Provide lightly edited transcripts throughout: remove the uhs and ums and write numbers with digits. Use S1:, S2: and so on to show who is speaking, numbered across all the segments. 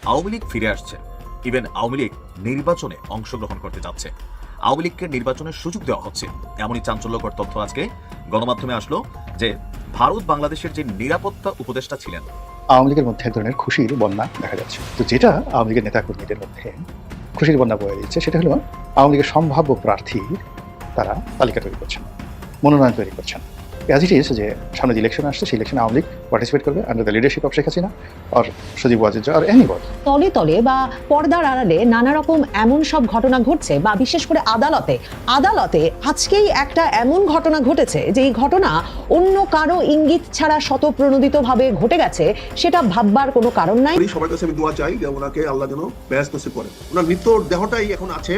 S1: আওয়ামী লীগ ফিরে আসছে। ইভেন আওয়ামী লীগ নির্বাচনে অংশগ্রহণ করতে যাচ্ছে। আওয়ামী লীগকে নির্বাচনের সুযোগ দেওয়া হচ্ছে, এমনই চাঞ্চল্যকর তথ্য আজকে গণমাধ্যমে আসলো যে ভারত বাংলাদেশের যে নিরাপত্তা উপদেষ্টা ছিলেন,
S2: আওয়ামী লীগের মধ্যে এক ধরনের খুশির বন্যা দেখা যাচ্ছে। তো যেটা আওয়ামী লীগের নেতাকর্মীদের মধ্যে খুশির বন্যা বয়ে দিচ্ছে, সেটা হলো আওয়ামী লীগের সম্ভাব্য প্রার্থীর তারা তালিকা তৈরি করছেন, মনোনয়ন তৈরি করছেন। অ্যাজ ইট ইজ যে সামনে যে ইলেকশন আসছে, সেই ইলেকশনে আওয়ামী লীগ পার্টিসিপেট করবে under the leadership of Sheikh Hasina আর সজীব ওয়াজেদ আর এনিবডি।
S3: তলে তলে বা পর্দার আড়ালে নানা রকম এমন সব ঘটনা ঘটছে, বা বিশেষ করে আদালতে আজকেই একটা এমন ঘটনা ঘটেছে যে এই ঘটনা অন্য কারো ইঙ্গিত ছাড়া শতপ্রণোদিতভাবে ঘটে গেছে, সেটা ভাববার কোনো কারণ নাই।
S4: সবার কাছে আমি দোয়া চাই যে ওনাকে আল্লাহ যেন ব্যস্ত করে। ওনার মৃত্যুর দেহটাই এখন আছে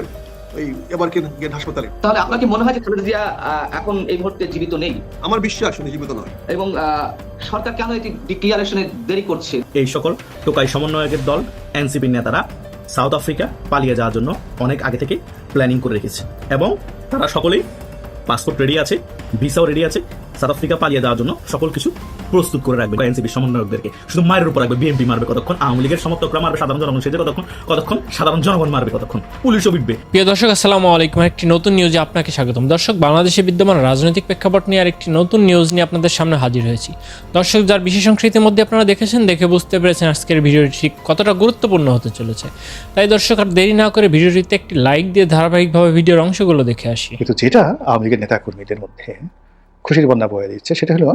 S4: এই এবারকে হাসপাতালে।
S5: তাহলে আপনার কি মনে হয় যে খালেদা জিয়া এখন এই মুহূর্তে জীবিত নেই?
S4: আমার বিশ্বাস উনি জীবিত নয়।
S5: এবং সরকার কেন এটি ডিক্লারেশনে দেরি করছে?
S6: এই সকল টোকাই সমন্বয়কের দল এনসিপির নেতারা সাউথ আফ্রিকা পালিয়ে যাওয়ার জন্য অনেক আগে থেকে প্ল্যানিং করে রেখেছে এবং তারা সকলেই পাসপোর্ট রেডি আছে, ভিসাও রেডি আছে। সাউথ আফ্রিকা পালিয়ে যাওয়ার জন্য সকল কিছু প্রস্তুত করে রাখবে এনসিপির সমন্বয়কদেরকে। শুধু মায়ের উপর রাখবে, বিএনপি মারবে কতক্ষণ, আওয়ামী লীগের সমর্থকরা মারবে সাধারণ জনগণ সেজে কতক্ষণ সাধারণ জনগণ মারবে কতক্ষণ, পুলিশও বিটবে।
S7: প্রিয় দর্শক, আসসালামু আলাইকুম। একটি নতুন নিউজে আপনাকে স্বাগতম। দর্শক, বাংলাদেশে বিদ্যমান রাজনৈতিক প্রেক্ষাপট নিয়ে আরেকটি নতুন নিউজ নিয়ে আপনাদের সামনে হাজির হয়েছি। দর্শক, যার বিশেষ অংশ ইতিমধ্যে আপনারা দেখেছেন, দেখে বুঝতে পেরেছেন আজকের ভিডিওটি ঠিক কতটা গুরুত্বপূর্ণ হতে চলেছে। তাই দর্শক, আর দেরি না করে ভিডিওটিতে একটি লাইক দিয়ে ধারাবাহিকভাবে ভিডিওর অংশগুলো দেখে আসি।
S2: কিন্তু যেটা আওয়ামী লীগের নেতাকর্মীদের মধ্যে খুশির বন্যা বয়ে দিচ্ছে, সেটা হলো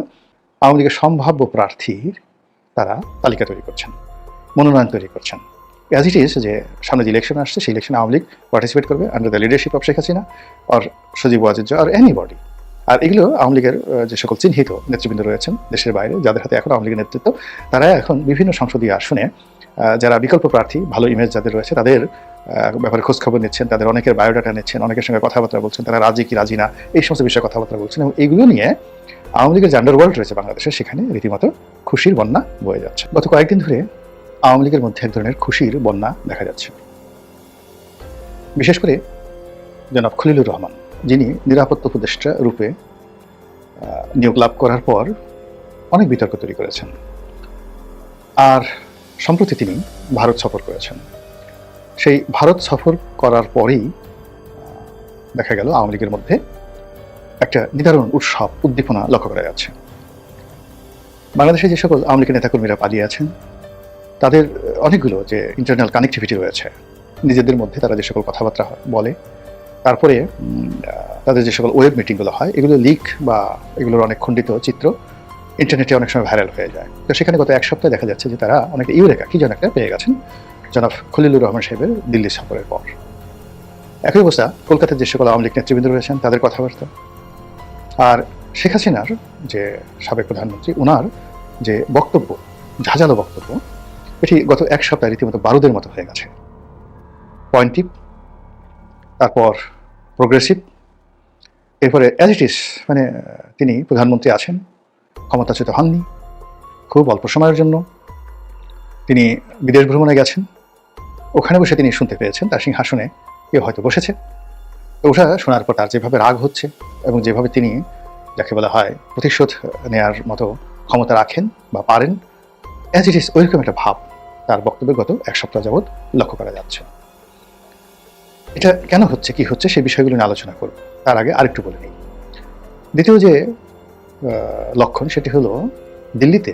S2: আওয়ামী লীগের সম্ভাব্য প্রার্থীর তারা তালিকা তৈরি করছেন, মনোনয়ন তৈরি করছেন। অ্যাজ ইট ইজ যে সামনে যে ইলেকশন আসছে, সেই ইলেকশনে আওয়ামী লীগ পার্টিসিপেট করবে under the leadership of Sheikh Hasina আর সজীব ওয়াজেদ আর এনিবডি। আর এগুলো আওয়ামী লীগের যে সকল চিহ্নিত নেতৃবৃন্দ রয়েছেন দেশের বাইরে, যাদের হাতে এখন আওয়ামী লীগের নেতৃত্ব, তারা এখন বিভিন্ন সংসদীয় আসনে যারা বিকল্প প্রার্থী, ভালো ইমেজ যাদের রয়েছে, তাদের ব্যাপারে খোঁজখবর নিচ্ছেন, তাদের অনেকের বায়োডাটা নিচ্ছেন, অনেকের সঙ্গে কথাবার্তা বলছেন, তারা রাজি কি রাজি না এই সমস্ত বিষয়ে কথাবার্তা বলছেন। এবং এইগুলো নিয়ে আওয়ামী লীগের যে আন্ডারওয়ার্ল্ড রয়েছে বাংলাদেশে, সেখানে রীতিমতো খুশির বন্যা বয়ে যাচ্ছে। গত কয়েকদিন ধরে আওয়ামী লীগের মধ্যে এক ধরনের খুশির বন্যা দেখা যাচ্ছে। বিশেষ করে জনাব খলিলুর রহমান, যিনি নিরাপত্তা উপদেষ্টা রূপে নিয়োগ লাভ করার পর অনেক বিতর্ক তৈরি করেছেন। আর সম্প্রতি তিনি ভারত সফর করেছেন। সেই ভারত সফর করার পরেই দেখা গেল আওয়ামী লীগের মধ্যে একটা নিদারুণ উৎসব, উদ্দীপনা লক্ষ্য করা যাচ্ছে। বাংলাদেশে যে সকল আওয়ামী লীগের নেতাকর্মীরা পালিয়ে আছেন, তাদের অনেকগুলো যে ইন্টারনাল কানেক্টিভিটি রয়েছে, নিজেদের মধ্যে তারা যে সকল কথাবার্তা বলে, তারপরে তাদের যে সকল ওয়েব মিটিংগুলো হয়, এগুলো লিক বা এগুলোর অনেক খণ্ডিত চিত্র ইন্টারনেটে অনেক সময় ভাইরাল হয়ে যায়। তো সেখানে গত এক সপ্তাহে দেখা যাচ্ছে যে তারা অনেক ইউরেকা কি যেন একটা পেয়ে গেছেন জনাব খলিলুর রহমান সাহেবের দিল্লি সফরের পর। একই অবস্থা কলকাতার যে সকল আওয়ামী লীগ নেতৃবৃন্দ রয়েছেন, তাদের কথাবার্তা, আর শেখ হাসিনার যে সাবেক প্রধানমন্ত্রী, ওনার যে বক্তব্য, ঝাঁঝালো বক্তব্য, এটি গত এক সপ্তাহে রীতিমতো বারুদের মতো হয়ে গেছে। পয়েন্টিভ, তারপর প্রোগ্রেসিভ, এরপরে অ্যাজ ইট ইজ, মানে তিনি প্রধানমন্ত্রী আছেন, ক্ষমতাচ্যুত হননি, খুব অল্প সময়ের জন্য তিনি বিদেশ ভ্রমণে গেছেন, ওখানে বসে তিনি শুনতে পেয়েছেন তার সিংহাসনে কেউ হয়তো বসেছে। ওটা শোনার পর তার যেভাবে রাগ হচ্ছে এবং যেভাবে তিনি যাকে বলা হয় প্রতিশোধ নেয়ার মতো ক্ষমতা রাখেন বা পারেন, অ্যাজ ইট ইজ ওইরকম একটা ভাব তার বক্তব্যে গত এক সপ্তাহ যাবৎ লক্ষ্য করা যাচ্ছে। এটা কেন হচ্ছে, কি হচ্ছে, সেই বিষয়গুলো নিয়ে আলোচনা করব। তার আগে আরেকটু বলে নিই। দ্বিতীয় যে লক্ষণ, সেটি হলো দিল্লিতে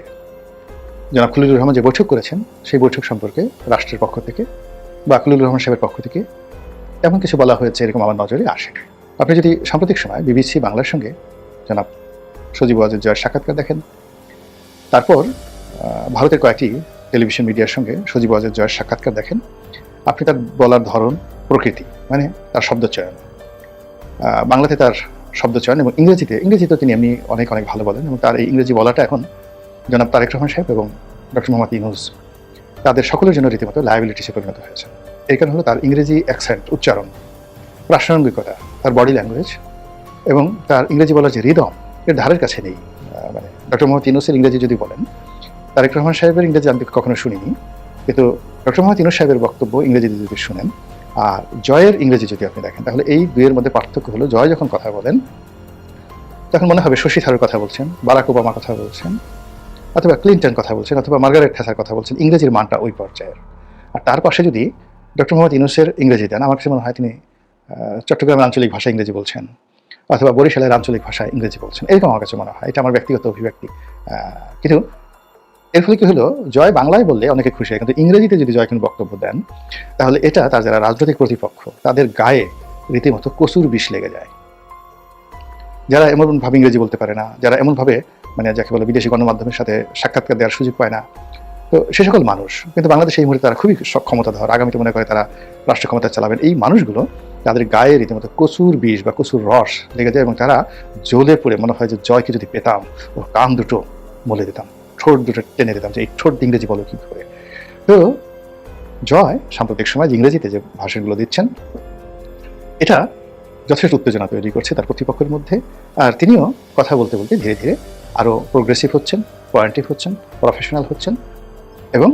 S2: জনাব খলিলুর রহমান যে বৈঠক করেছেন, সেই বৈঠক সম্পর্কে রাষ্ট্রের পক্ষ থেকে বা খলিলুর রহমান সাহেবের পক্ষ থেকে এমন কিছু বলা হয়েছে এরকম আমার নজরে আসে। আপনি যদি সাম্প্রতিক সময় বিবিসি বাংলার সঙ্গে জনাব সজীব ওয়াজেদ জয়ের সাক্ষাৎকার দেখেন, তারপর ভারতের কয়েকটি টেলিভিশন মিডিয়ার সঙ্গে সজীব ওয়াজেদ জয়ের সাক্ষাৎকার দেখেন, আপনি তার বলার ধরন, প্রকৃতি, মানে তার শব্দচয়ন, বাংলাতে তার শব্দচয়ন এবং ইংরেজিতে তিনি এমনি অনেক অনেক ভালো বলেন। এবং তার এই ইংরেজি বলাটা এখন জনাব তারেক রহমান সাহেব এবং ডক্টর মোহাম্মদ ইউনূস, তাদের সকলের জন্য রীতিমতো লায়াবিলিটিসে পরিণত হয়েছে। এর কারণ হলো তার ইংরেজি অ্যাকসেন্ট, উচ্চারণ, প্রাসঙ্গিকতা, তার বডি ল্যাঙ্গুয়েজ এবং তার ইংরেজি বলার যে রিদম, এর ধারের কাছে নেই। মানে ডক্টর মোহাম্মদ ইউনূসের ইংরেজি যদি বলেন, তারেক রহমান সাহেবের ইংরেজি আমি কখনো শুনিনি, কিন্তু ডক্টর মোহাম্মদ ইউনূস সাহেবের বক্তব্য ইংরেজিতে যদি শুনেন আর জয়ের ইংরেজি যদি আপনি দেখেন, তাহলে এই দুইয়ের মধ্যে পার্থক্য হলো, জয় যখন কথা বলেন তখন মনে হবে শশী থারুর কথা বলছেন, বারাক ওবামা কথা বলছেন, অথবা ক্লিন্টন কথা বলছেন, অথবা মার্গারেট থ্যাচার কথা বলছেন। ইংরেজির মানটা ওই পর্যায়ের। আর তার পাশে যদি ডক্টর মোহাম্মদ ইউনূসের ইংরেজি দেন, আমার কাছে মনে হয় তিনি চট্টগ্রামের আঞ্চলিক ভাষায় ইংরেজি বলছেন অথবা বরিশালের আঞ্চলিক ভাষায় ইংরেজি বলছেন, এরকম আমার কাছে মনে হয়। এটা আমার ব্যক্তিগত অভিব্যক্তি। কিন্তু এর ফলে কি হলো, জয় বাংলায় বললে অনেকে খুশি হয়, কিন্তু ইংরেজিতে যদি জয় কোনো বক্তব্য দেন তাহলে এটা তার যারা রাজনৈতিক প্রতিপক্ষ তাদের গায়ে রীতিমতো কচুর বিষ লেগে যায়। যারা এমনভাবে ইংরেজি বলতে পারে না, যারা এমনভাবে মানে যাকে বলে বিদেশি গণমাধ্যমের সাথে সাক্ষাৎকার দেওয়ার সুযোগ পায় না, তো সে সকল মানুষ, কিন্তু বাংলাদেশে এই মুহূর্তে তারা খুবই ক্ষমতাধর, আগামীতে মনে করে তারা রাষ্ট্র ক্ষমতা চালাবেন, এই মানুষগুলো তাদের গায়ে রীতিমতো কচুর বিষ বা কচুর রস লেগে যায় এবং তারা জ্বলে পড়ে মনে হয় যে জয়কে যদি পেতাম ও কান দুটো মলে দিতাম, ঠোঁট দুটো টেনে দিতাম, যে এই ঠোঁট ইংরেজি বলো কী করে। তো জয় সাম্প্রতিক সময় ইংরেজিতে যে ভাষণগুলো দিচ্ছেন এটা যথেষ্ট উত্তেজনা তৈরি করছে তার প্রতিপক্ষের মধ্যে। আর তিনিও কথা বলতে বলতে ধীরে ধীরে আরও প্রোগ্রেসিভ হচ্ছেন, পয়েন্টিভ হচ্ছেন, প্রফেশনাল হচ্ছেন এবং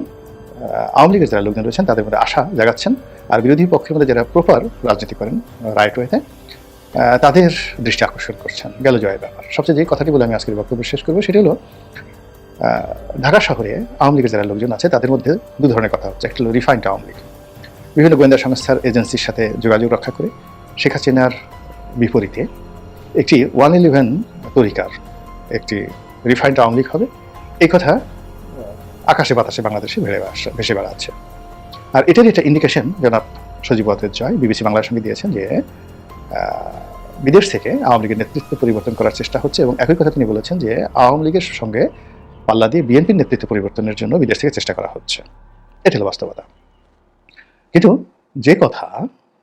S2: আওয়ামী লীগের যারা লোকজন রয়েছেন তাদের মধ্যে আশা জাগাচ্ছেন। আর বিরোধী পক্ষের মধ্যে যারা প্রপার রাজনীতি করেন রাইট ওয়েতে তাদের দৃষ্টি আকর্ষণ করছেন। গেল জয়ের ব্যাপার। সবচেয়ে যে কথাটি বলে আমি আজকের বক্তব্য শেষ করবো সেটি হলো, ঢাকা শহরে আওয়ামী লীগের যারা লোকজন আছে তাদের মধ্যে দু ধরনের কথা হচ্ছে। একটা হলো রিফাইন্ড আওয়ামী লীগ, বিভিন্ন গোয়েন্দা সংস্থার এজেন্সির সাথে যোগাযোগ রক্ষা করে শেখ হাসিনার বিপরীতে একটি 111 তরিকার একটি রিফাইন্ড আওয়ামী লীগ হবে, এই কথা আকাশে বাতাসে বাংলাদেশে ভেসে বেড়াচ্ছে। আর এটারই একটা ইন্ডিকেশন জনাব সজীব ওয়াজেদ জয় বিবিসি বাংলার সঙ্গে দিয়েছেন যে বিদেশ থেকে আওয়ামী লীগের নেতৃত্ব পরিবর্তন করার চেষ্টা হচ্ছে এবং একই কথা তিনি বলেছেন যে আওয়ামী লীগের সঙ্গে পাল্লা দিয়ে বিএনপির নেতৃত্ব পরিবর্তনের জন্য বিদেশ থেকে চেষ্টা করা হচ্ছে। এটা হলো বাস্তবতা। কিন্তু যে কথা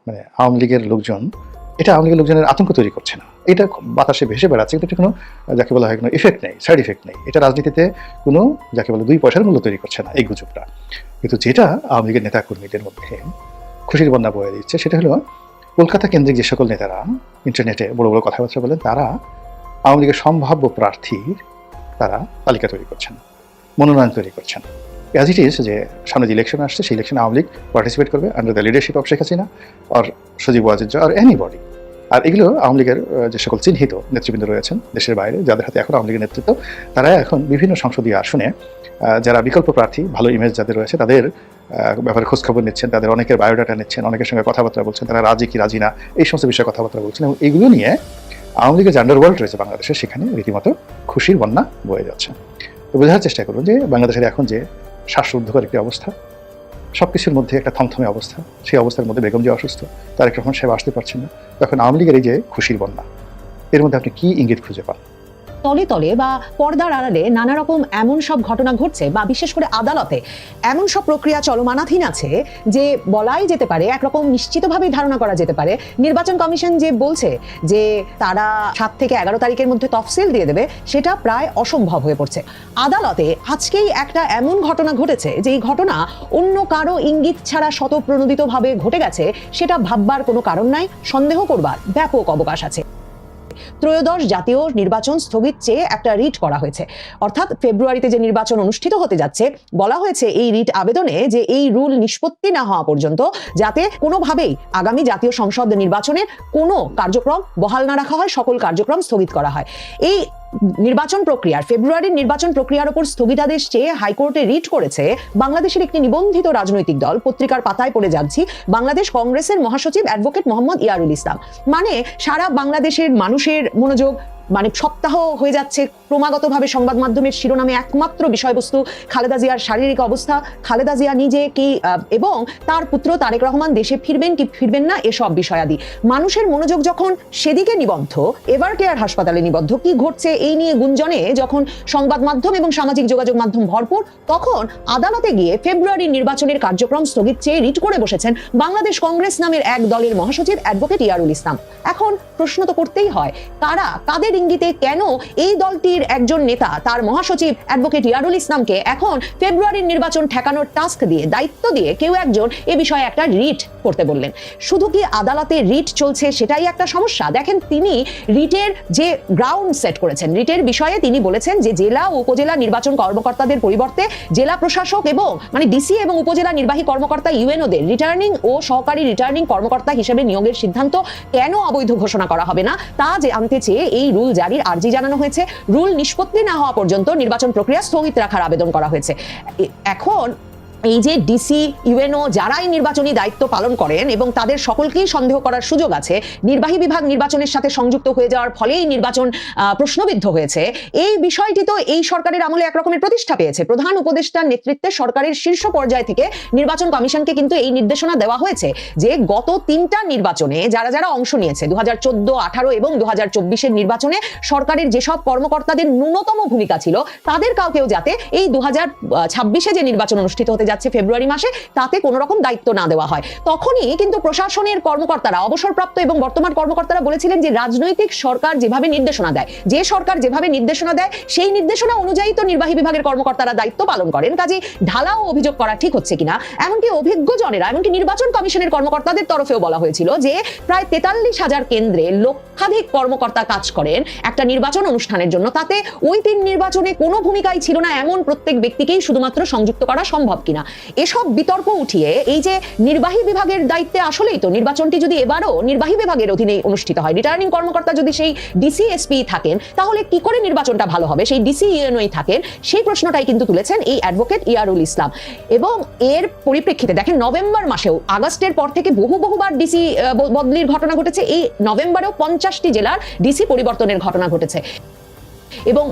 S2: মানে আওয়ামী লীগের লোকজন, এটা আওয়ামী লীগের লোকজনের আতঙ্ক তৈরি করছে না, এটা বাতাসে ভেসে বেড়াচ্ছে, কিন্তু এটা কোনো যাকে বলা হয় কোনো ইফেক্ট নেই, সাইড ইফেক্ট নেই, এটা রাজনীতিতে কোনো যাকে বলে 2 পয়সার মূল্য তৈরি করছে না এই গুজবটা। কিন্তু যেটা আওয়ামী লীগের নেতাকর্মীদের মধ্যে খুশির বন্যা বয়ে দিচ্ছে সেটা হলো কলকাতা কেন্দ্রিক যে সকল নেতারা ইন্টারনেটে বড় বড় কথাবার্তা বলেন তারা আওয়ামী লীগের সম্ভাব্য প্রার্থীর তারা তালিকা তৈরি করছেন, মনোনয়ন তৈরি করছেন। অ্যাজ ইট ইজ যে সামনে যে ইলেকশন আসছে সেই ইলেকশনে আওয়ামী লীগ পার্টিসিপেট করবে under the leadership of Sheikh Hasina আর সজীব ওয়াজেদ জয় আর এনিবডি। আর এগুলো আওয়ামী লীগের যে সকল চিহ্নিত নেতৃবৃন্দ রয়েছেন দেশের বাইরে যাদের হাতে এখন আওয়ামী লীগের নেতৃত্ব, তারা এখন বিভিন্ন সংসদীয় আসনে যারা বিকল্প প্রার্থী ভালো ইমেজ যাদের রয়েছে তাদের ব্যাপারে খোঁজখবর নিচ্ছেন, তাদের অনেকের বায়োডাটা নিচ্ছেন, অনেকের সঙ্গে কথাবার্তা বলছেন, তারা রাজি কি রাজি না এই সমস্ত বিষয়ে কথাবার্তা বলছেন এবং এইগুলো নিয়ে আওয়ামী লীগের যে আন্ডারওয়ার্ল্ড রয়েছে বাংলাদেশে সেখানে রীতিমতো খুশির বন্যা বয়ে যাচ্ছে। তো বোঝার চেষ্টা করুন যে বাংলাদেশের এখন যে শ্বাসরুদ্ধকর একটি অবস্থা, সব কিছুর মধ্যে একটা থমথমে অবস্থা, সেই অবস্থার মধ্যে বেগম যে অসুস্থ, তারেক রহমান সাহেব আসতে পারছেন না, তখন আওয়ামী লীগের এই যে খুশির বন্যা এর মধ্যে আপনি কি ইঙ্গিত খুঁজে পান?
S3: তলে তলে বা পর্দার আড়ালে নানা রকম এমন সব ঘটনা ঘটছে বা বিশেষ করে আদালতে এমন সব প্রক্রিয়া চলমানাধীন আছে যে বলাই যেতে পারে, একরকম নিশ্চিতভাবেই ধারণা করা যেতে পারে নির্বাচন কমিশন যে বলছে যে তারা 7 থেকে 11 তারিখের মধ্যে তফসিল দিয়ে দেবে, সেটা প্রায় অসম্ভব হয়ে পড়ছে। আদালতে আজকেই একটা এমন ঘটনা ঘটেছে যে এই ঘটনা অন্য কারো ইঙ্গিত ছাড়া স্বতঃপ্রণোদিতভাবে ঘটে গেছে, সেটা ভাববার কোনো কারণ নাই, সন্দেহ করবার ব্যাপক অবকাশ আছে। ত্রয়োদশ জাতীয় নির্বাচন স্থগিত চেয়ে একটা রিট করা হয়েছে, অর্থাৎ ফেব্রুয়ারিতে যে নির্বাচন অনুষ্ঠিত হতে যাচ্ছে বলা হয়েছে এই রিট আবেদনে যে এই রুল নিষ্পত্তি না হওয়া পর্যন্ত যাতে কোনোভাবেই আগামী জাতীয় সংসদ নির্বাচনের কোনো কার্যক্রম বহাল না রাখা হয়, সকল কার্যক্রম স্থগিত করা হয়। এই নির্বাচন প্রক্রিয়ার ফেব্রুয়ারির নির্বাচন প্রক্রিয়ার উপর স্থগিতাদেশ চেয়ে হাইকোর্টে রিট করেছে বাংলাদেশের একটি নিবন্ধিত রাজনৈতিক দল। পত্রিকার পাতায় পড়ে যাচ্ছি, বাংলাদেশ কংগ্রেসের মহাসচিব অ্যাডভোকেট মোহাম্মদ ইয়ারুল ইসলাম। মানে সারা বাংলাদেশের মানুষের মনোযোগ মানে সপ্তাহ হয়ে যাচ্ছে ক্রমাগতভাবে সংবাদ মাধ্যমের শিরোনামে একমাত্র বিষয়বস্তু খালেদা জিয়ার শারীরিক অবস্থা, খালেদা জিয়া নিজে কি এবং তার পুত্র তারেক রহমান দেশে ফিরবেন কি ফিরবেন না এসব বিষয়াদি। মানুষের মনোযোগ যখন সেদিকে নিবদ্ধ, এভার কেয়ার হাসপাতালে নিবদ্ধ, কি ঘটছে এই নিয়ে গুঞ্জনে যখন সংবাদ মাধ্যম এবং সামাজিক যোগাযোগ মাধ্যম ভরপুর, তখন আদালতে গিয়ে ফেব্রুয়ারির নির্বাচনের কার্যক্রম স্থগিত চেয়ে রিট করে বসেছেন বাংলাদেশ কংগ্রেস নামের এক দলের মহাসচিব অ্যাডভোকেট ইয়ারুল ইসলাম। এখন প্রশ্ন তো করতেই হয়, কারা কাদের ইঙ্গিতে কেন এই দলটির একজন নেতা তার মহাসচিব অ্যাডভোকেট ইয়ারুল ইসলামকে এখন ফেব্রুয়ারির নির্বাচন ঠেকানোর টাস্ক দিয়ে, দায়িত্ব দিয়ে কেউ একজন এ বিষয়ে একটা রিট করতে বললেন? শুধু কি আদালতে রিট চলছে সেটাই একটা সমস্যা? দেখেন, তিনি রিটের যে গ্রাউন্ড সেট করেছেন, রিটের বিষয়ে তিনি বলেছেন যে জেলা ও উপজেলা নির্বাচন কর্মকর্তাদের পরিবর্তে জেলা প্রশাসক এবং মানে ডিসি এবং উপজেলা নির্বাহী কর্মকর্তা ইউএনওদের রিটার্নিং ও সহকারী রিটার্নিং কর্মকর্তা হিসেবে নিয়োগের সিদ্ধান্ত কেন অবৈধ ঘোষণা করা হবে না তা যে আনতে চেয়ে এই রুল জারির আর্জি জানানো হয়েছে। রুল নিষ্পত্তি না হওয়া পর্যন্ত নির্বাচন প্রক্রিয়া স্থগিত রাখার আবেদন করা হয়েছে। এখন এই যে ডিসি ইউএনও যারাই নির্বাচনী দায়িত্ব পালন করেন এবং তাদের সকলকেই সন্দেহ করার সুযোগ আছে, নির্বাহী বিভাগ নির্বাচনের সাথে সংযুক্ত হয়ে যাওয়ার ফলেই নির্বাচন প্রশ্নবিদ্ধ হয়েছে, এই বিষয়টি তো এই সরকারের আমলে একরকমের প্রতিষ্ঠা পেয়েছে। প্রধান উপদেষ্টার নেতৃত্বে সরকারের শীর্ষ পর্যায় থেকে নির্বাচন কমিশনকে কিন্তু এই নির্দেশনা দেওয়া হয়েছে যে গত 3টা নির্বাচনে যারা যারা অংশ নিয়েছে 2014, 18 এবং 2024-এর নির্বাচনে সরকারের যেসব কর্মকর্তাদের ন্যূনতম ভূমিকা ছিল তাদের কাউকেও যাতে এই 2026-এ যে নির্বাচন অনুষ্ঠিত হতে যাচ্ছে ফেব্রুয়ারি মাসে তাতে কোনো রকম দায়িত্ব না দেওয়া হয়। তখনই কিন্তু প্রশাসনের কর্মকর্তারা, অবসরপ্রাপ্ত এবং বর্তমান কর্মকর্তারা বলেছিলেন যে রাজনৈতিক সরকার যেভাবে নির্দেশনা দেয়, যে সরকার যেভাবে নির্দেশনা দেয় সেই নির্দেশনা অনুযায়ী তো নির্বাহী বিভাগের কর্মকর্তারা দায়িত্ব পালন করেন, কাজেই ঢালাও অভিযোগ করা ঠিক হচ্ছে কিনা। এমনকি অভিজ্ঞ জনেরা, এমনকি নির্বাচন কমিশনের কর্মকর্তাদের তরফেও বলা হয়েছিল যে প্রায় 43,000 কেন্দ্রে লক্ষাধিক কর্মকর্তা কাজ করেন একটা নির্বাচন অনুষ্ঠানের জন্য, তাতে ওই 3 নির্বাচনে কোনো ভূমিকাই ছিল না এমন প্রত্যেক ব্যক্তিকেই শুধুমাত্র সংযুক্ত করা সম্ভব কিনা। এসব বিতর্ক উঠিয়ে এই যে নির্বাহী বিভাগের দায়িত্বে আসলেই তো নির্বাচনটি যদি এবারও নির্বাহী বিভাগের অধীনে অনুষ্ঠিত হয়, রিটার্নিং কর্মকর্তা যদি সেই ডিসি এসপি থাকেন তাহলে কি করে নির্বাচনটা ভালো হবে, সেই ডিসি ইউএনওই থাকেন, সেই প্রশ্নটাই কিন্তু তুলেছেন এই অ্যাডভোকেট ইয়ারুল ইসলাম। এবং এর পরিপ্রেক্ষিতে দেখেন নভেম্বর মাসেও, আগস্টের পর থেকে বহুবার ডিসি বদলির ঘটনা ঘটেছে, এই নভেম্বরেও 50টি জেলার ডিসি পরিবর্তনের ঘটনা ঘটেছে। এবং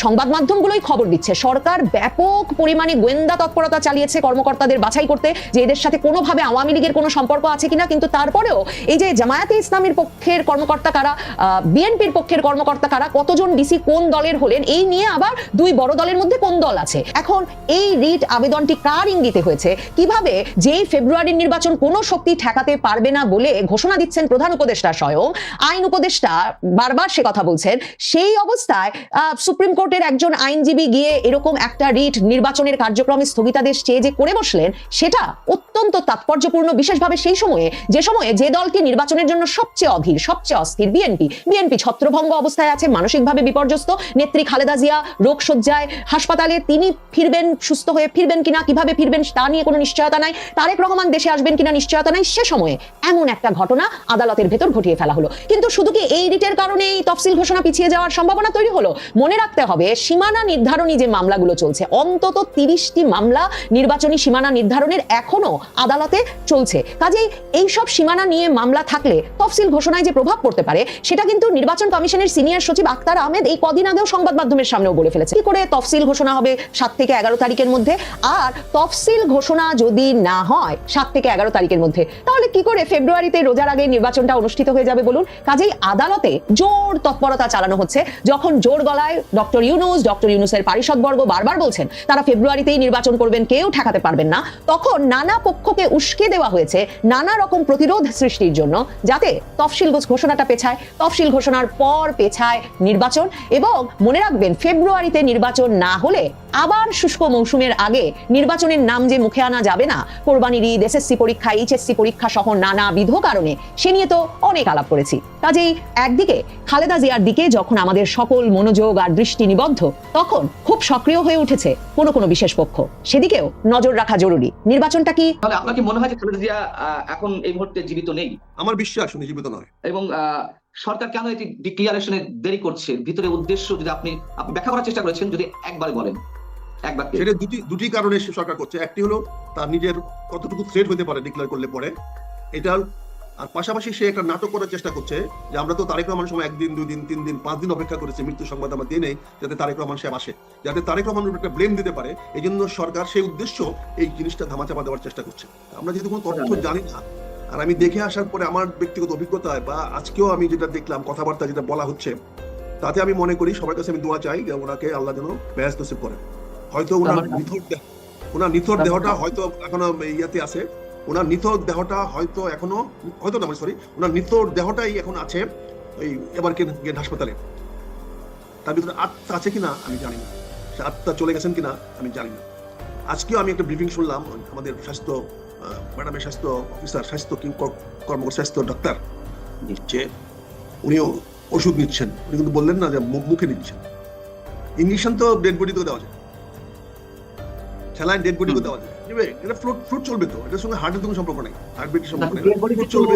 S3: সংবাদ মাধ্যমগুলোই খবর দিচ্ছে সরকার ব্যাপক পরিমাণে গোয়েন্দা তৎপরতা চালিয়েছে কর্মকর্তাদের বাছাই করতে যে এদের সাথে কোনোভাবে আওয়ামী লীগের কোনো সম্পর্ক আছে কিনা। কিন্তু তারপরেও এই যে জামায়াতে ইসলামীর পক্ষের কর্মকর্তা কারা, বিএনপির পক্ষের কর্মকর্তা কারা, কতজন ডিসি কোন দলের হলেন, এই নিয়ে আবার 2 বড় দলের মধ্যে কোন দল আছে। এখন এই রিট আবেদনটি কার ইঙ্গিতে হয়েছে, কিভাবে যেই ফেব্রুয়ারির নির্বাচন কোনো শক্তি ঠেকাতে পারবে না বলে ঘোষণা দিচ্ছেন প্রধান উপদেষ্টা স্বয়ং, আইন উপদেষ্টা বারবার সে কথা বলছেন, সেই অবস্থায় সুপ্রিম কোর্টের একজন আইনজীবী গিয়ে এরকম একটা রিট নির্বাচনের কার্যক্রমে স্থগিতাদেশ চেয়ে যে করে বসলেন, সেটা অত্যন্ত তাৎপর্যপূর্ণ, বিশেষভাবে সেই সময়ে যে দলটি নির্বাচনের জন্য সবচেয়ে অধীর, সবচেয়ে অস্থির, বিএনপি ছত্রভঙ্গ অবস্থায় আছে, মানসিকভাবে বিপর্যস্ত, নেত্রী খালেদা জিয়া রোগশয্যায় হাসপাতালে, তিনি ফিরবেন, সুস্থ হয়ে ফিরবেন কিনা, কিভাবে ফিরবেন তা নিয়ে কোনো নিশ্চয়তা নাই, তারেক রহমান দেশে আসবেন কিনা নিশ্চয়তা নাই, সে সময়ে এমন একটা ঘটনা আদালতের ভেতর ঘটিয়ে ফেলা হলো। কিন্তু শুধু কি এই রিটের কারণে এই তফসিল ঘোষণা পিছিয়ে যাওয়ার সম্ভাবনা তৈরি হলো? মনে রাখতে হবে সীমানা নির্ধারণী যে মামলাগুলো চলছে, অন্তত 30টি মামলা নির্বাচনী সীমানা নির্ধারণের এখনো আদালতে চলছে। কাজেই এইসব সীমানা নিয়ে মামলা থাকলে তফসিল ঘোষণায় যে প্রভাব পড়তে পারে সেটা কিন্তু নির্বাচন কমিশনের সিনিয়র সচিব আক্তার আহমেদ এই কদিন আগেও সংবাদ মাধ্যমের সামনেও বলে ফেলেছে। কি করে তফসিল ঘোষণা হবে 7 থেকে 11 তারিখের মধ্যে, আর তফসিল ঘোষণা যদি না হয় 7 থেকে 11 তারিখের মধ্যে, তাহলে কি করে ফেব্রুয়ারিতে রোজার আগে নির্বাচনটা অনুষ্ঠিত হয়ে যাবে বলুন? কাজেই আদালতে জোর তৎপরতা চালানো হচ্ছে। যখন জোর গলায় ডক্টর ইউনূসের পারিষদবর্গ বারবার বলছেন তারা ফেব্রুয়ারিতেই নির্বাচন করবেন, কেউ ঠেকাতে পারবেন না, তখন নানা পক্ষকে উস্কে দেওয়া হয়েছে নানা রকম প্রতিরোধ সৃষ্টির জন্য, যাতে তফসিল ঘোষণাটা পেছায়, তফসিল ঘোষণার পর পেছায় নির্বাচন। এবং মনে রাখবেন ফেব্রুয়ারিতে নির্বাচন না হলে আবার শুষ্ক মৌসুমের আগে নির্বাচনের নাম যে মুখে আনা যাবে না, কোরবানির ঈদ, এসএসসি পরীক্ষা, এইচএসসি পরীক্ষা সহ নানাবিধ কারণে, সে নিয়ে তো অনেক আলাপ করেছি। কাজেই একদিকে খালেদা জিয়ার দিকে যখন আমাদের সকল মনোযোগ আর দৃষ্টি নিবদ্ধ, তখন খুব সক্রিয় হয়ে উঠেছে কোনো বিশেষ পক্ষ, সেদিকেও নজর রাখা জরুরি। নির্বাচনটা কি
S5: তাহলে আপনার কি মনে হয় যে খালেদা জিয়া এখন এই মুহূর্তে জীবিত নেই?
S4: আমার বিশ্বাস উনি জীবিত নয়।
S5: এবং সরকার কেন এটি ডিক্লিয়ারেশনে দেরি করছে, ভিতরে উদ্দেশ্য যদি আপনি ব্যাখ্যা করার চেষ্টা করেছেন, যদি একবারে বলেন।
S4: সেটা দুটি কারণে সরকার করছে। একটি হলো তার নিজের কতটুকু থ্রেট হতে পারে ডিক্লেয়ার করলে পরে, এটা, আর পাশাপাশি সে একটা নাটক করার চেষ্টা করছে যে আমরা তো তারেক রহমানের সময় 1 দিন 2 দিন 3 দিন 5 দিন অপেক্ষা করেছি, মৃত্যু সংবাদ আমরা দিয়ে নেই যাতে তারেক রহমান সাহেব আসে, যাতে তারেক রহমানের একটা ব্লেম দিতে পারে। এই জন্য সরকার সেই উদ্দেশ্য এই জিনিসটা ধামাচাপা দেওয়ার চেষ্টা করছে। আমরা যেহেতু কোনো তথ্য জানি না, আর আমি দেখে আসার পরে আমার ব্যক্তিগত অভিজ্ঞতায় বা আজকেও আমি যেটা দেখলাম কথাবার্তা যেটা বলা হচ্ছে, তাতে আমি মনে করি সবার কাছে আমি দোয়া চাই যে ওনাকে আল্লাহ যেন বেহেশত নসিব করেন। হয়তো ওনার নিথর দেহটা হয়তো এখনো ইয়াতে আছে, ওনার নিথর দেহটা ওনার নিথর দেহটাই এখন আছে ওই এবার গেট হাসপাতালে। তার ভিতরে আত্মা আছে কিনা আমি জানি না, সে আত্মা চলে গেছেন কিনা আমি জানি না। আজকেও আমি একটা ব্রিফিং শুনলাম আমাদের স্বাস্থ্য ম্যাডামের স্বাস্থ্য অফিসার, স্বাস্থ্য ডাক্তার, যে উনিও ওষুধ নিচ্ছেন, উনি কিন্তু বললেন না যে মুখে নিচ্ছেন। ইঞ্জেকশন তো ডেড বডিতেও দেওয়া যায়, স্যালাইন ডেড বডিতেও দেওয়া যায়, এটা ফ্লুট চলবে তো, এটার সঙ্গে হার্টের কোনো সম্পর্ক নেই, হার্টবিটের সম্পর্ক নেই, ফ্লুট চলবে।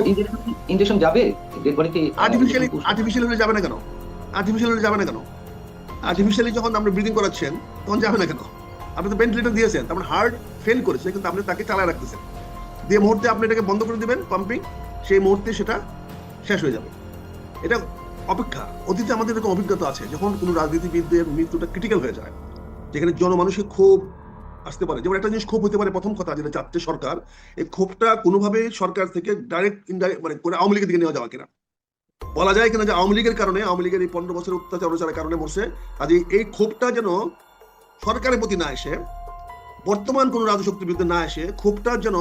S5: ইনজেকশন যাবে ডেড বডিতে,
S4: আর্টিফিশিয়ালি হলে যাবে না কেন? আর্টিফিশিয়ালি যখন আপনি ব্রিদিং করাচ্ছেন তখন যাবে না কেন? আপনি তো ভেন্টিলেটর দিয়েছেন, তারপর হার্ট ফেল করেছে, কিন্তু আপনি তাকে চালায় রাখতেছেন। যে মুহূর্তে আপনি এটাকে বন্ধ করে দিবেন পাম্পিং, সেই মুহূর্তে সেটা শেষ হয়ে যাবে। এটা অপেক্ষা। অতীতে আমাদের এরকম অভিজ্ঞতা আছে, যখন কোনো রাজনীতিবিদদের মৃত্যুটা ক্রিটিক্যাল হয়ে যায়, যেখানে জনমানুষের ক্ষোভ আসতে পারে। যেমন একটা জিনিস ক্ষোভ হতে পারে, প্রথম কথা যেটা চাচ্ছে সরকার, এই ক্ষোভটা কোনোভাবে সরকার থেকে ডাইরেক্ট ইনডাইরেক্ট মানে করে আওয়ামী লীগের দিকে নেওয়া যাওয়া কিনা, বলা যায় কিনা যে আওয়ামী লীগের কারণে, আওয়ামী লীগের এই 15 বছরের অত্যাচার অনাচারের কারণে মরছে, কাজে এই ক্ষোভটা যেন সরকারের প্রতি না এসে, বর্তমান কোন রাজশক্তির বিরুদ্ধে না এসে, ক্ষোভটা যেন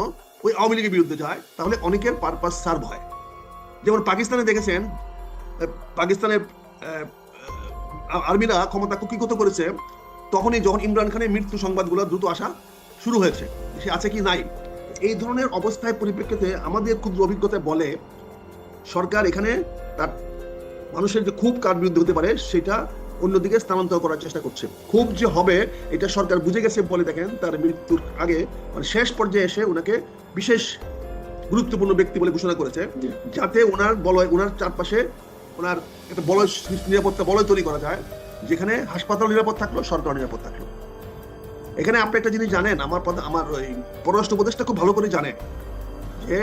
S4: ওই আওয়ামী লীগের বিরুদ্ধে যায়, তাহলে অনেকের পারপাস সার্ভ হয়। যেমন পাকিস্তানে দেখেছেন, পাকিস্তানের আর্মিরা ক্ষমতা কুক্ষিগত করেছে, তখনই যখন ইমরান খানের মৃত্যু সংবাদগুলো দ্রুত আসা শুরু হয়েছে, সে আছে কি নাই। এই ধরনের অবস্থায় পরিপ্রেক্ষিতে আমাদের ক্ষুদ্র অভিজ্ঞতা বলে সরকার এখানে তার মানুষের যে খুব কার বিরুদ্ধে হতে পারে সেটা অন্যদিকে স্থানান্তর করার চেষ্টা করছে। খুব যে হবে এটা সরকার বুঝে গেছে বলে দেখেন তার মৃত্যুর আগে মানে শেষ পর্যায়ে এসে ওনাকে বিশেষ গুরুত্বপূর্ণ ব্যক্তি বলে ঘোষণা করেছে, যাতে ওনার বলয়, ওনার চারপাশে ওনার একটা বলয়, নিরাপত্তা বলয় তৈরি করা যায়, যেখানে হাসপাতাল নিরাপদ থাকলো, সরকার নিরাপদ থাকলো। এখানে আপনি একটা জিনিস জানেন, আমার ওই পররাষ্ট্র উপদেষ্টা খুব ভালো করে জানে যে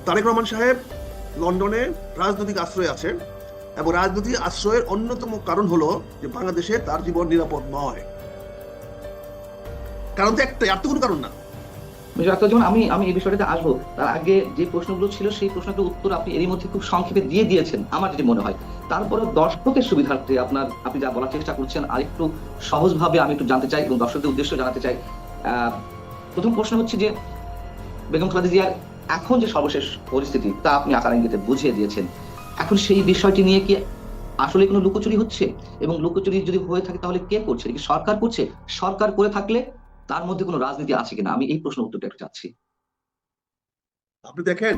S4: তারেক রহমান সাহেব লন্ডনে রাজনৈতিক আশ্রয় আছে, এবং রাজনৈতিক আশ্রয়ের অন্যতম কারণ হলো যে বাংলাদেশে তার জীবন নিরাপদ নয়। কারণ তো একটাই, আর তো কোনো কারণ না।
S5: যখন আমি এই বিষয়টাতে আসবো, তার আগে যে প্রশ্নগুলো ছিল সেই প্রশ্নগুলোর উত্তর আপনি এরই মধ্যে খুব সংক্ষেপে দিয়ে দিয়েছেন আমার যেটা মনে হয়। তারপরে দর্শকের সুবিধার্থে আপনি যা বলার চেষ্টা করছেন আর একটু সহজভাবে আমি একটু জানতে চাই এবং দর্শকদের উদ্দেশ্য জানাতে চাই। প্রথম প্রশ্ন হচ্ছে যে বেগম খালেদা জিয়ার এখন যে সর্বশেষ পরিস্থিতি তা আপনি আকার ইঙ্গিতে বুঝিয়ে দিয়েছেন। এখন সেই বিষয়টি নিয়ে কি আসলে কোনো লুকোচুরি হচ্ছে, এবং লুকোচুরি যদি হয়ে থাকে তাহলে কে করছে? কি সরকার করছে? সরকার করে থাকলে তার মধ্যে কোনো রাজনীতি আছে কিনা, আমি এই প্রশ্ন উত্তরটা একটু চাচ্ছি।
S4: আপনি দেখেন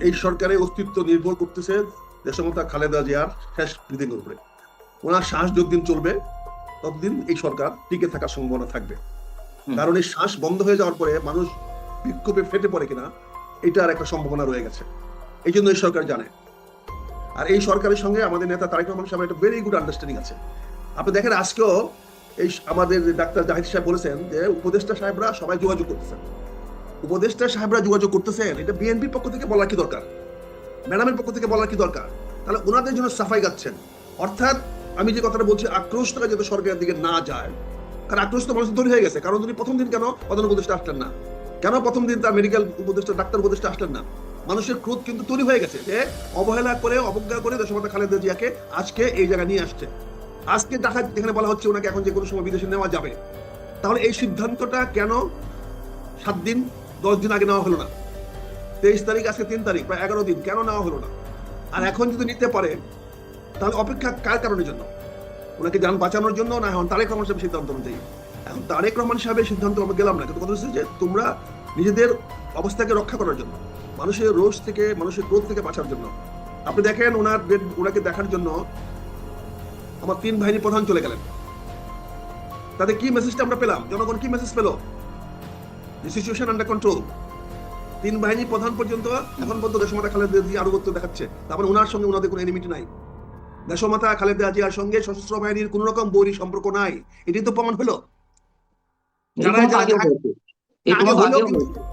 S4: এই সরকারের অস্তিত্ব নির্ভর করতেছে দেশমাতা খালেদা জিয়ার শেষ ব্রিদিং এর উপরে। ওনার শ্বাস যতদিন চলবে ততদিন এই সরকার টিকে থাকার সম্ভাবনা থাকবে। কারণ এই শ্বাস বন্ধ হয়ে যাওয়ার পরে মানুষ বিক্ষোভে ফেটে পড়ে কিনা এটার একটা সম্ভাবনা রয়ে গেছে, এই জন্য এই সরকার জানে। আর এই সরকারের সঙ্গে আমাদের নেতা তারেক রহমান সাহেবের একটা ভেরি গুড আন্ডারস্ট্যান্ডিং আছে। আপনি দেখেন আজকেও এই আমাদের ডাক্তার জাহিদ সাহেব বলেছেন যে উপদেষ্টা সাহেবরা সবাই যোগাযোগ করতেছেন। উপদেষ্টা সাহেবরা যোগাযোগ করতেছেন, এটা বিএনপির পক্ষ থেকে বলার কি দরকার, ম্যাডামের পক্ষ থেকে বলার কি দরকার? তাহলে ওনাদের জন্য সাফাই গাচ্ছেন। অর্থাৎ আমি যে কথাটা বলছি, আক্রোশটা যাতে সরকারের দিকে না যায়, কারণ আক্রোশ তো মানুষ তৈরি হয়ে গেছে। কারণ তিনি প্রথম দিন কেন প্রধান উপদেষ্টা আসলেন না, কেন প্রথম দিন তার মেডিকেল উপদেষ্টা ডাক্তার উপদেষ্টা আসলেন না? মানুষের ক্রোধ কিন্তু তৈরি হয়ে গেছে যে অবহেলা করে, অবজ্ঞা করে দেশমাতা খালেদা জিয়াকে আজকে এই জায়গায় নিয়ে আসছে। আজকে দেখা যেখানে বলা হচ্ছে ওনাকে এখন যে কোনো সময় বিদেশে নেওয়া যাবে, তাহলে এই সিদ্ধান্তটা কেন 7 দিন 10 দিন আগে নেওয়া হলো না? 23 তারিখ, আজকে 3 তারিখ, প্রায় 11 দিন কেন নেওয়া হলো না? আর এখন যদি নিতে পারে তাহলে অপেক্ষা কার কারণের জন্য? ওনাকে যান বাঁচানোর জন্য, না এখন তারেক রহমান সাহেবের সিদ্ধান্ত অনুযায়ী? এখন তারেক রহমান সাহেবের সিদ্ধান্ত আমরা গেলাম না, কিন্তু কথা হচ্ছে যে তোমরা নিজেদের অবস্থাকে রক্ষা করার জন্য, মানুষের রোষ থেকে, মানুষের ক্রোধ থেকে বাঁচার জন্য। আপনি দেখেন ওনাকে দেখার জন্য আমার 3 বাহিনী প্রধান চলে গেলেন। তাতে কি মেসেজটা আমরা পেলাম? জনগণ কি মেসেজ পেল? Situation under control. 3 বাহিনী প্রধান পর্যন্ত এখন পর্যন্ত দেশমাতা খালেদা জিয়া আনুগত্য দেখাচ্ছে, তারপরে ওনার সঙ্গে ওনাদের কোনো এনিমিটি নাই। দেশমাতা খালেদা জিয়ার সঙ্গে সশস্ত্র বাহিনীর কোন রকম বৈরী সম্পর্ক নাই, এটাই তো প্রমাণ হলো।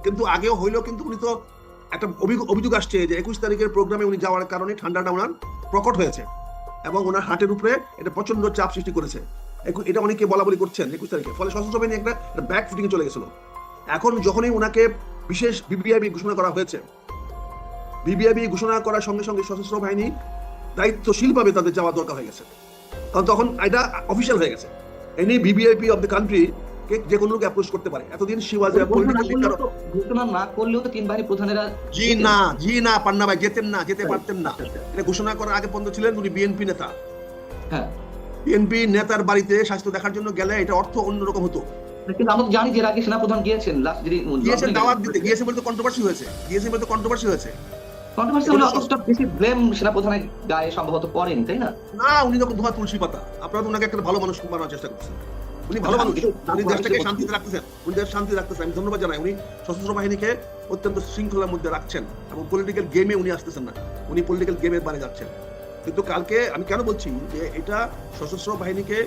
S4: কিন্তু আগেও হইলো, কিন্তু উনি তো একটা অভিযোগ আসছে যে 21 তারিখের প্রোগ্রামে উনি যাওয়ার কারণে ঠান্ডাটা ওনার প্রকট হয়েছে এবং ওনার হার্টের উপরে এটা প্রচন্ড চাপ সৃষ্টি করেছে। এটা অনেকে বলা বলি করছেন 21 তারিখে, ফলে সশস্ত্র বাহিনী একটা ব্যাক ফিটিং চলে গেছিল। এখন যখনই ওনাকে বিশেষ বিবিআইবি ঘোষণা করা হয়েছে, বিবিআইবি ঘোষণা করার সঙ্গে সঙ্গে সশস্ত্র বাহিনী দায়িত্বশীলভাবে তাদের যাওয়া দরকার হয়ে গেছে, কারণ তখন এটা অফিসিয়াল হয়ে গেছে। Any VVIP of the country কে যে কোনো লোক অ্যাপ্রোচ করতে পারে। এতদিন
S5: ঘোষণা না করলেও তো 3 বাহিনী প্রধানেরা
S4: জি না পান্না ভাই যেতে পারতেন না। এটা ঘোষণা করার আগে পর্যন্ত ছিলেন উনি বিএনপি নেতা।
S5: হ্যাঁ,
S4: বিএনপি নেতার বাড়িতে স্বাস্থ্য দেখার জন্য গেলে এটা অর্থ অন্যরকম হতো।
S5: কিন্তু আমরা জানি যে এর আগে সেনাপ্রধান গিয়েছেন,
S4: দাওয়াত দিতে গিয়েছে বলে তো কন্ট্রোভার্সি হয়েছে, কন্ট্রোভার্সি হলে
S5: অতটা বেশি ব্লেম সেনাপ্রধানের গায়ে সম্ভবত পড়েনি, তাই না?
S4: না, উনি যখন ধোয়া তুলসী পাতা, আপনারা তো ওনাকে একটা ভালো মানুষ বানানোর চেষ্টা করছেন। উনি ভালো মানুষ, উনি দেশটাকে শান্তিতে রাখতেছেন, আমি ধন্যবাদ জানাই। উনি সশস্ত্র বাহিনীকে অত্যন্ত শৃঙ্খলার মধ্যে রাখছেন এবং পলিটিক্যাল গেমে উনি আসতেছেন না, উনি পলিটিক্যাল গেমের বাইরে যাচ্ছেন। কিন্তু কালকে আমি কেন বলছি যে এটা সশস্ত্র বাহিনীকে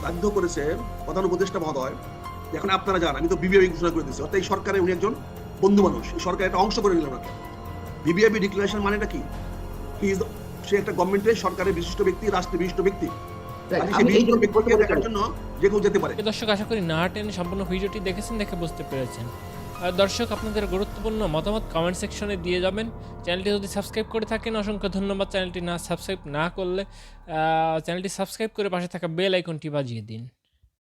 S4: বাধ্য করেছে প্রধান উপদেষ্টা মহোদয় এখন আপনারা যান, আমি তো বিবিআইবি ঘোষণা করে দিচ্ছি, অর্থাৎ এই সরকারের উনি একজন বন্ধু মানুষ, এই সরকারের একটা অংশ করে নিলাম না। বিবিআইবি ডিক্লারেশন মানেটা কি? সে একটা গভর্নমেন্টের সরকারের বিশিষ্ট ব্যক্তি, রাষ্ট্রের বিশিষ্ট ব্যক্তি।
S5: Right,
S4: সে
S5: আমি এই
S4: বিশিষ্ট
S5: যে
S4: ব্যক্তিকে দেখার জন্য যে কেউ যেতে পারে।
S7: দর্শক আশা করি না টেনে সম্পূর্ণ ভিডিওটি দেখেছেন, দেখে বুঝতে পেরেছেন। আর দর্শক আপনাদের গুরুত্বপূর্ণ মতামত কমেন্ট সেকশনে দিয়ে যাবেন। চ্যানেলটি যদি সাবস্ক্রাইব করে থাকেন অসংখ্য ধন্যবাদ। চ্যানেলটি সাবস্ক্রাইব না করলে চ্যানেলটি সাবস্ক্রাইব করে পাশে থাকা বেল আইকনটি বাজিয়ে দিন।